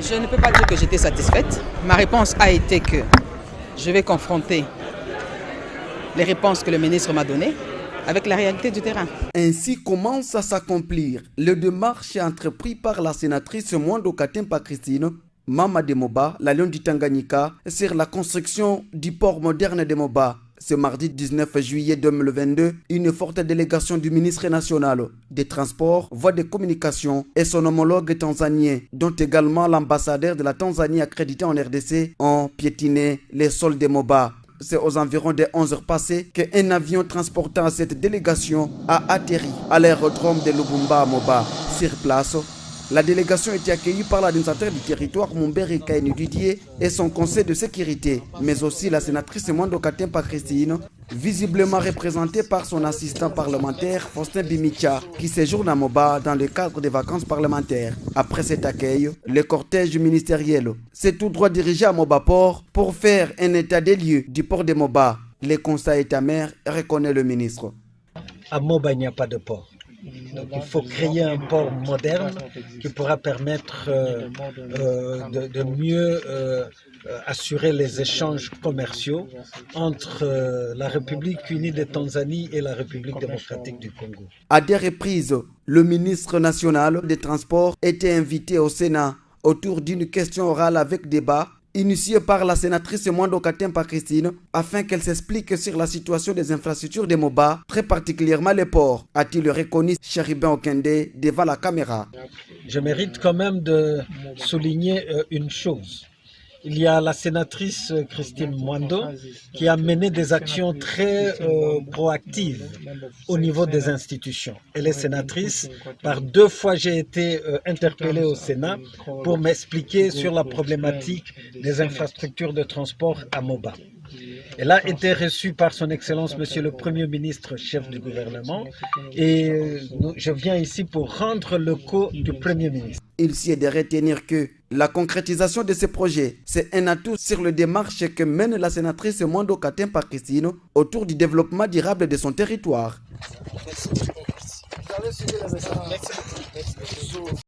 Je ne peux pas dire que j'étais satisfaite. Ma réponse a été que je vais confronter les réponses que le ministre m'a données avec la réalité du terrain. Ainsi commence à s'accomplir le démarche entrepris par la sénatrice Mwando Katempa Christine Mama de Moba, la Lion du Tanganyika, sur la construction du port moderne de Moba. Ce mardi 19 juillet 2022, une forte délégation du ministre national des Transports, Voies de Communication et son homologue tanzanien, dont également l'ambassadeur de la Tanzanie accrédité en RDC, ont piétiné les sols de Moba. C'est aux environs des 11 heures passées qu'un avion transportant cette délégation a atterri à l'aérodrome de Lubumba à Moba. Sur place, la délégation était accueillie par l'administrateur du territoire Mumbere Kaini Didier et son conseil de sécurité, mais aussi la sénatrice Mwando Katempa Christine, visiblement représentée par son assistant parlementaire Faustin Bimicha, qui séjourne à Moba dans le cadre des vacances parlementaires. Après cet accueil, le cortège ministériel s'est tout droit dirigé à Moba Port pour faire un état des lieux du port de Moba. Le constat est amer, reconnaît le ministre. À Moba, il n'y a pas de port. Donc il faut créer un port moderne qui pourra permettre de mieux assurer les échanges commerciaux entre la République unie de Tanzanie et la République démocratique du Congo. À des reprises, le ministre national des Transports était invité au Sénat autour d'une question orale avec débat initiée par la sénatrice Mwando Katempa Christine afin qu'elle s'explique sur la situation des infrastructures de Moba, très particulièrement les ports, a-t-il reconnu Chéribin Okende devant la caméra. Je mérite quand même de souligner une chose. Il y a la sénatrice Christine Mwando qui a mené des actions très proactives au niveau des institutions. Elle est sénatrice. Par 2 fois, j'ai été interpellé au Sénat pour m'expliquer sur la problématique des infrastructures de transport à Moba. Elle a été reçue par son Excellence, Monsieur le Premier ministre, chef du gouvernement, et je viens ici pour rendre le coup du Premier ministre. Il s'y est de retenir que la concrétisation de ces projets, c'est un atout sur le démarche que mène la sénatrice Mwando Katempa Christine autour du développement durable de son territoire. Merci.